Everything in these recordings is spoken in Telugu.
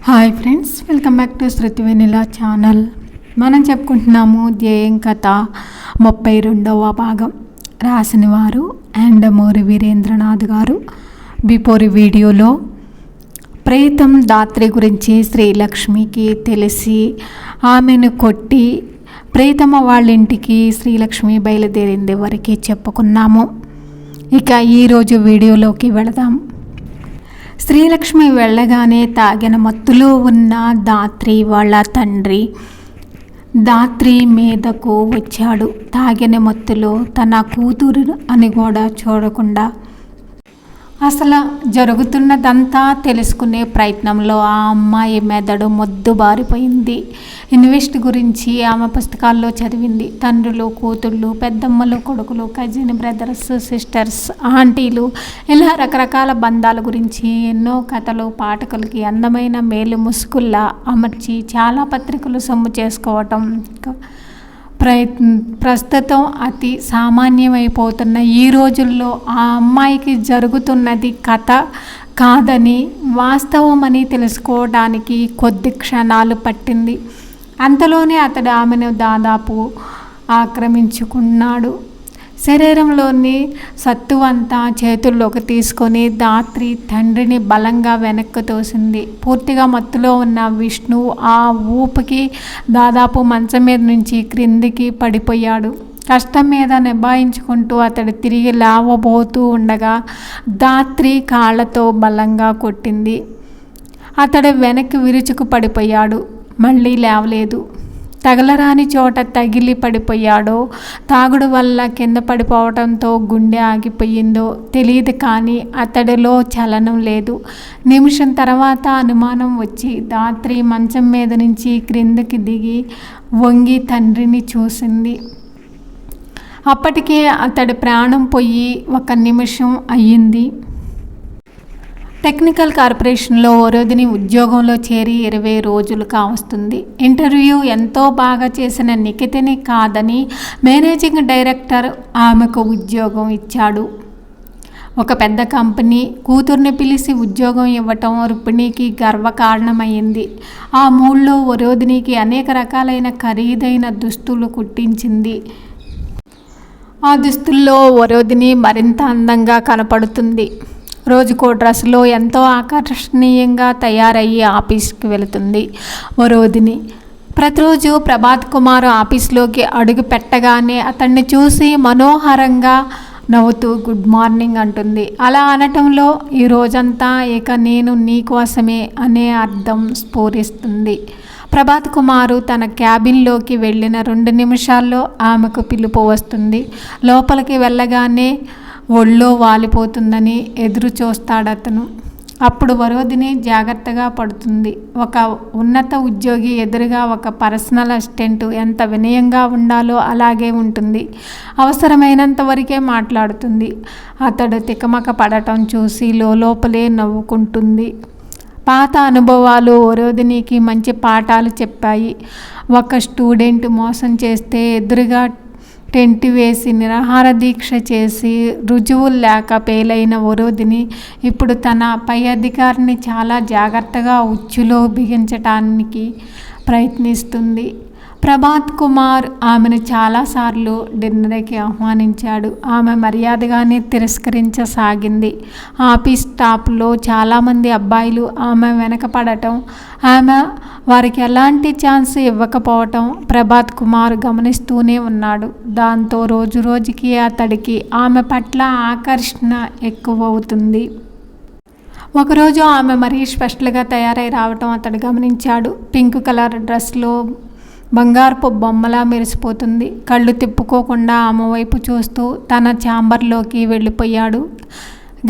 Hi friends, welcome back to Shruti vanilla channel. మనం చెప్పుకుంటున్నాము ధ్యేయం కథ 32వ భాగం. రాసిన వారు యండమూరి వీరేంద్రనాథ్ గారు. బిఫోర్ వీడియోలో ప్రేతం దాత్రి గురించి శ్రీలక్ష్మికి తెలిసి ఆమెను కొట్టి ప్రేతమ్మ వాళ్ళ ఇంటికి శ్రీలక్ష్మి బయలుదేరింది వరకు చెప్పుకున్నాము. ఇక ఈరోజు వీడియోలోకి వెళదాం. శ్రీలక్ష్మి వెళ్ళగానే తాగిన మత్తులో ఉన్న దాత్రి వాళ్ళ తండ్రి దాత్రి మీదకు వచ్చాడు. తాగిన మత్తులో తన కూతురు అని కూడా చూడకుండా అసలు జరుగుతున్నదంతా తెలుసుకునే ప్రయత్నంలో ఆ అమ్మాయి మెదడు మొద్దుబారిపోయింది. ఇన్వెస్ట్ గురించి ఆమె పుస్తకాల్లో చదివింది. తండ్రులు, కూతుళ్ళు, పెద్దమ్మలు, కొడుకులు, కజిన్ బ్రదర్స్, సిస్టర్స్, ఆంటీలు, ఇలా రకరకాల బంధాల గురించి ఎన్నో కథలు పాఠకులకి అందమైన మేలు ముసుగుల్లా అమర్చి చాలా పత్రికలు సొమ్ము చేసుకోవటం ప్రస్తుతం అతి సామాన్యమైపోతున్న ఈ రోజుల్లో ఆ అమ్మాయికి జరుగుతున్నది కథ కాదని వాస్తవమని తెలుసుకోవడానికి కొద్ది క్షణాలు పట్టింది. అంతలోనే అతడు ఆమెను దాదాపు ఆక్రమించుకున్నాడు. శరీరంలోని సత్తువంతా చేతుల్లోకి తీసుకొని దాత్రి తండ్రిని బలంగా వెనక్కి తోసింది. పూర్తిగా మత్తులో ఉన్న విష్ణు ఆ ఊపికి దాదాపు మంచం మీద నుంచి క్రిందికి పడిపోయాడు. కష్టం మీద నిభాయించుకుంటూ అతడు తిరిగి లేవబోతూ ఉండగా దాత్రి కాళ్ళతో బలంగా కొట్టింది. అతడు వెనక్కి విరుచుకు పడిపోయాడు. మళ్ళీ లేవలేదు. తగలరాని చోట తగిలి పడిపోయాడో, తాగుడు వల్ల కింద పడిపోవడంతో గుండె ఆగిపోయిందో తెలియదు, కానీ అతడిలో చలనం లేదు. నిమిషం తర్వాత అనుమానం వచ్చి దాత్రి మంచం మీద నుంచి క్రిందకి దిగి వంగి తండ్రిని చూసింది. అప్పటికే అతడి ప్రాణం పోయి 1 నిమిషం అయ్యింది. టెక్నికల్ కార్పొరేషన్లో వరోధిని ఉద్యోగంలో చేరి 20 రోజులు కావస్తుంది. ఇంటర్వ్యూ ఎంతో బాగా చేసిన నిఖితని కాదని మేనేజింగ్ డైరెక్టర్ ఆమెకు ఉద్యోగం ఇచ్చాడు. ఒక పెద్ద కంపెనీ కూతుర్ని పిలిచి ఉద్యోగం ఇవ్వటం రుక్మిణికి గర్వకారణమైంది. ఆ మూడ్లో వరోధినికి అనేక రకాలైన ఖరీదైన దుస్తులు కుట్టించింది. ఆ దుస్తుల్లో వరోధిని మరింత అందంగా కనపడుతుంది. రోజుకో డ్రెస్లో ఎంతో ఆకర్షణీయంగా తయారయ్యి ఆఫీస్కి వెళుతుంది వరోధిని. ప్రతిరోజు ప్రభాత్ కుమార్ ఆఫీస్లోకి అడుగు పెట్టగానే అతన్ని చూసి మనోహరంగా నవ్వుతూ గుడ్ మార్నింగ్ అంటుంది. అలా అనటంలో ఈ రోజంతా ఇక నేను నీ కోసమే అనే అర్థం స్ఫురిస్తుంది. ప్రభాత్ కుమారు తన క్యాబిన్లోకి వెళ్ళిన 2 నిమిషాల్లో ఆమెకు పిలుపు వస్తుంది. లోపలికి వెళ్ళగానే ఒళ్ళో వాలిపోతుందని ఎదురు చూస్తాడతను. అప్పుడు వరోధిని జాగ్రత్తగా పడుతుంది. ఒక ఉన్నత ఉద్యోగి ఎదురుగా ఒక పర్సనల్ అసిస్టెంట్ ఎంత వినయంగా ఉండాలో అలాగే ఉంటుంది. అవసరమైనంత వరకే మాట్లాడుతుంది. అతడు తికమక పడటం చూసి లోపలే నవ్వుకుంటుంది. పాత అనుభవాలు వరోధినికి మంచి పాఠాలు చెప్పాయి. ఒక స్టూడెంట్ మోసం చేస్తే ఎదురుగా టెంట్ వేసి నిరాహార దీక్ష చేసి రుజువులు లేక ఫెయిలైన వరోధిని ఇప్పుడు తన పై అధికారిని చాలా జాగ్రత్తగా ఉచ్చులో బిగించటానికి ప్రయత్నిస్తుంది. ప్రభాత్ కుమార్ ఆమెను చాలాసార్లు డిన్నర్కి ఆహ్వానించాడు. ఆమె మర్యాదగానే తిరస్కరించసాగింది. ఆఫీస్ స్టాఫ్లో చాలామంది అబ్బాయిలు ఆమె వెనకపడటం, ఆమె వారికి ఎలాంటి ఛాన్స్ ఇవ్వకపోవటం ప్రభాత్ కుమార్ గమనిస్తూనే ఉన్నాడు. దాంతో రోజు రోజుకి అతడికి ఆమె పట్ల ఆకర్షణ ఎక్కువవుతుంది. ఒకరోజు ఆమె మరీ స్పెషల్గా తయారై రావటం అతడు గమనించాడు. పింక్ కలర్ డ్రెస్లో బంగారపు బొమ్మలా మెరిసిపోతుంది. కళ్ళు తిప్పుకోకుండా ఆమె వైపు చూస్తూ తన ఛాంబర్లోకి వెళ్ళిపోయాడు.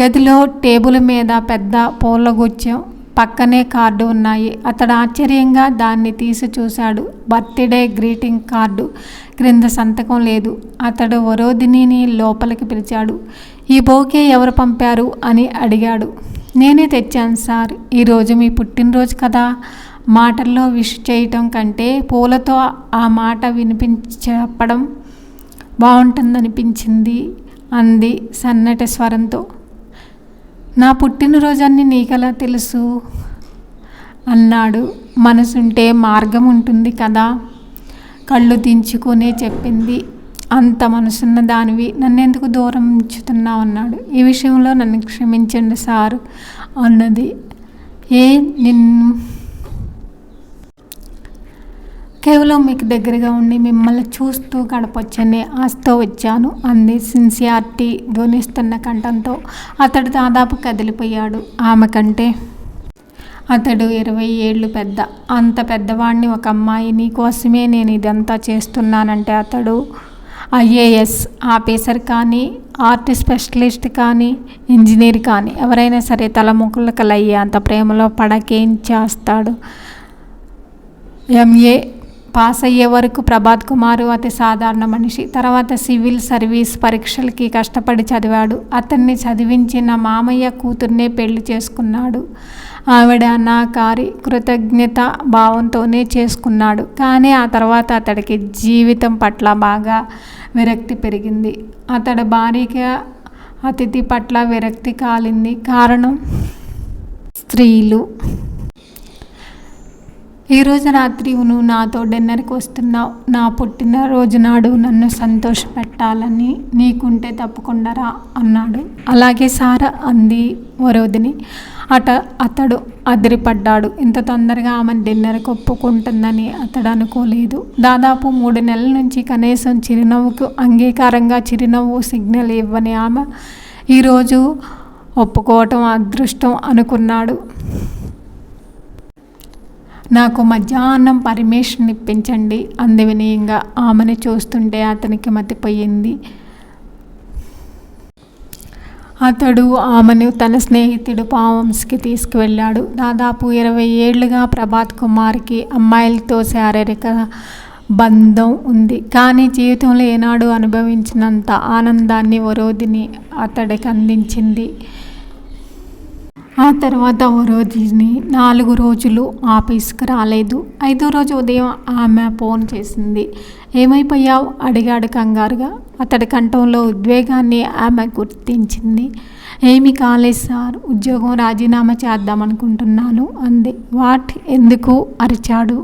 గదిలో టేబుల్ మీద పెద్ద పూలగుచ్చం, పక్కనే కార్డు ఉన్నాయి. అతడు ఆశ్చర్యంగా దాన్ని తీసి చూశాడు. బర్త్డే గ్రీటింగ్ కార్డు, క్రింద సంతకం లేదు. అతడు వరోధిని లోపలికి పిలిచాడు. ఈ బౌకే ఎవరు పంపారు అని అడిగాడు. నేనే తెచ్చాను సార్, ఈరోజు మీ పుట్టినరోజు కదా. మాటల్లో విష్ చేయటం కంటే పూలతో ఆ మాట చెప్పడం బాగుంటుందనిపించింది అంది సన్నటి స్వరంతో. నా పుట్టినరోజన్ని నీకెలా తెలుసు అన్నాడు. మనసుంటే మార్గం ఉంటుంది కదా. కళ్ళు దించుకునే చెప్పింది. అంత మనసున్న దానివి నన్నెందుకు దూరం ఉంచుతున్నావు అన్నాడు. ఈ విషయంలో నన్ను క్షమించండి సార్ అన్నది. నిన్ను కేవలం మీకు దగ్గరగా ఉండి మిమ్మల్ని చూస్తూ గడపొచ్చని ఆశతో వచ్చాను అంది సిన్సియారిటీ ధ్వనిస్తున్న కంఠంతో. అతడు దాదాపు కదిలిపోయాడు. ఆమె కంటే అతడు 20 ఏళ్ళు పెద్ద. అంత పెద్దవాడిని ఒక అమ్మాయి నీ కోసమే నేను ఇదంతా చేస్తున్నానంటే అతడు IAS ఆఫీసర్ కానీ, ఆర్ట్ స్పెషలిస్ట్ కానీ, ఇంజనీర్ కానీ ఎవరైనా సరే తలముక్కలయ్యే అంత ప్రేమలో పడకేం చేస్తాడు. MA పాస్ అయ్యే వరకు ప్రభాత్ కుమార్ అతి సాధారణ మనిషి. తర్వాత సివిల్ సర్వీస్ పరీక్షలకి కష్టపడి చదివాడు. అతన్ని చదివించిన మామయ్య కూతుర్నే పెళ్లి చేసుకున్నాడు. ఆవిడ అనాకారి కృతజ్ఞత భావంతోనే చేసుకున్నాడు. కానీ ఆ తర్వాత అతడికి జీవితం పట్ల బాగా విరక్తి పెరిగింది. అతడి భార్యకి అతిథి పట్ల విరక్తి కాలింది. కారణం స్త్రీలు. ఈరోజు రాత్రి నువ్వు నాతో డిన్నర్కి వస్తున్నావు. నా పుట్టినరోజు నాడు నన్ను సంతోషపెట్టాలని నీకుంటే తప్పకుండా రా అన్నాడు. అలాగే సారా అంది వరోధిని. అతడు అదిరిపడ్డాడు. ఇంత తొందరగా ఆమె డిన్నర్కి ఒప్పుకుంటుందని అతడు అనుకోలేదు. దాదాపు 3 నెలల నుంచి కనీసం చిరునవ్వుకు అంగీకారంగా చిరునవ్వు సిగ్నల్ ఇవ్వని ఆమె ఈరోజు ఒప్పుకోవటం అదృష్టం అనుకున్నాడు. నాకు మధ్యాహ్నం పర్మిషన్ ఇప్పించండి అంది వినయంగా. ఆమెను చూస్తుంటే అతనికి మతిపోయింది. అతడు ఆమెను తన స్నేహితుడు ఫామ్స్కి తీసుకువెళ్ళాడు. దాదాపు 20 ఏళ్లుగా ప్రభాత్ కుమార్కి అమ్మాయిలతో శారీరక బంధం ఉంది. కానీ జీవితంలో ఏనాడు అనుభవించినంత ఆనందాన్ని వరోధిని అతడికి అందించింది. ఆ తర్వాత వరోధిని 4 రోజులు ఆఫీస్కి రాలేదు. 5వ రోజు ఉదయం ఆమె ఫోన్ చేసింది. ఏమైపోయావు అడిగాడు కంగారుగా. అతడి కంఠంలో ఉద్వేగాన్ని ఆమె గుర్తించింది. ఏమీ కాలేదు సార్, ఉద్యోగం రాజీనామా చేద్దామనుకుంటున్నాను అంది. వాట్, ఎందుకు అరిచాడు.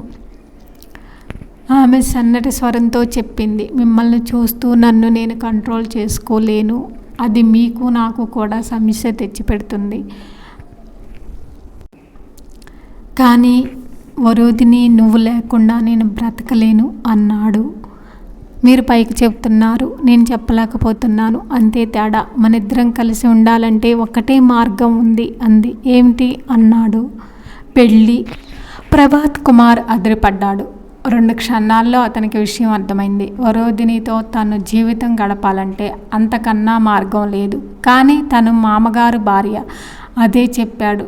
ఆమె సన్నటి స్వరంతో చెప్పింది. మిమ్మల్ని చూస్తూ నన్ను నేను కంట్రోల్ చేసుకోలేను. అది మీకు నాకు కూడా సమస్య తెచ్చిపెడుతుంది. కానీ వరోధిని నువ్వు లేకుండా నేను బ్రతకలేను అన్నాడు. మీరు పైకి చెప్తున్నారు, నేను చెప్పలేకపోతున్నాను, అంతే తేడా. మనిద్దరం కలిసి ఉండాలంటే ఒకటే మార్గం ఉంది అంది. ఏమిటి అన్నాడు. పెళ్ళి. ప్రభాత్ కుమార్ అదిరిపడ్డాడు. 2 క్షణాల్లో అతనికి విషయం అర్థమైంది. వరోధినితో తను జీవితం గడపాలంటే అంతకన్నా మార్గం లేదు. కానీ తను మామగారు భార్య, అదే చెప్పాడు.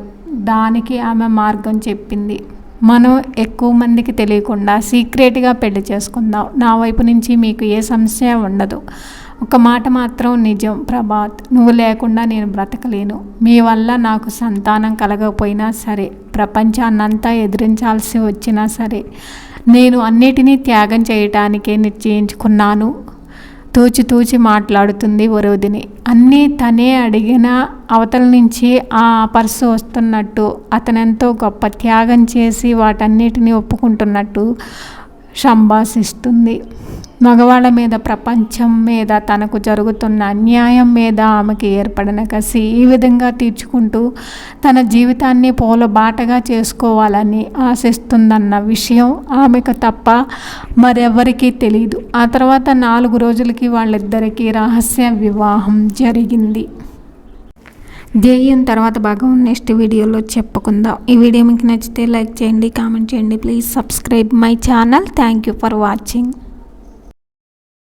దానికి ఆమె మార్గం చెప్పింది. మనం ఎక్కువ మందికి తెలియకుండా సీక్రెట్గా పెళ్లి చేసుకుందాం. నా వైపు నుంచి మీకు ఏ సమస్య ఉండదు. ఒక మాట మాత్రం నిజం ప్రభాత్, నువ్వు లేకుండా నేను బ్రతకలేను. మీ వల్ల నాకు సంతానం కలగకపోయినా సరే, ప్రపంచాన్నంతా ఎదిరించాల్సి వచ్చినా సరే, నేను అన్నిటినీ త్యాగం చేయటానికే నిశ్చయించుకున్నాను. తూచి మాట్లాడుతుంది వరోధిని. అన్నీ తనే అడిగిన అవతల నుంచి ఆ పర్సు వస్తున్నట్టు, అతనెంతో గొప్ప త్యాగం చేసి వాటన్నిటినీ ఒప్పుకుంటున్నట్టు సంభాషిస్తుంది. మగవాళ్ళ మీద, ప్రపంచం మీద, తనకు జరుగుతున్న అన్యాయం మీద ఆమెకి ఏర్పడిన కసి ఈ విధంగా తీర్చుకుంటూ తన జీవితాన్ని పూలబాటగా చేసుకోవాలని ఆశిస్తుందన్న విషయం ఆమెకు తప్ప మరెవరికీ తెలియదు. ఆ తర్వాత 4 రోజులకి వాళ్ళిద్దరికీ రహస్య వివాహం జరిగింది. ధ్యేయం తర్వాత భాగం నెక్స్ట్ వీడియోలో చెప్పుకుందాం. ఈ వీడియో మీకు నచ్చితే లైక్ చేయండి, కామెంట్ చేయండి. Please subscribe my channel. Thank you for watching.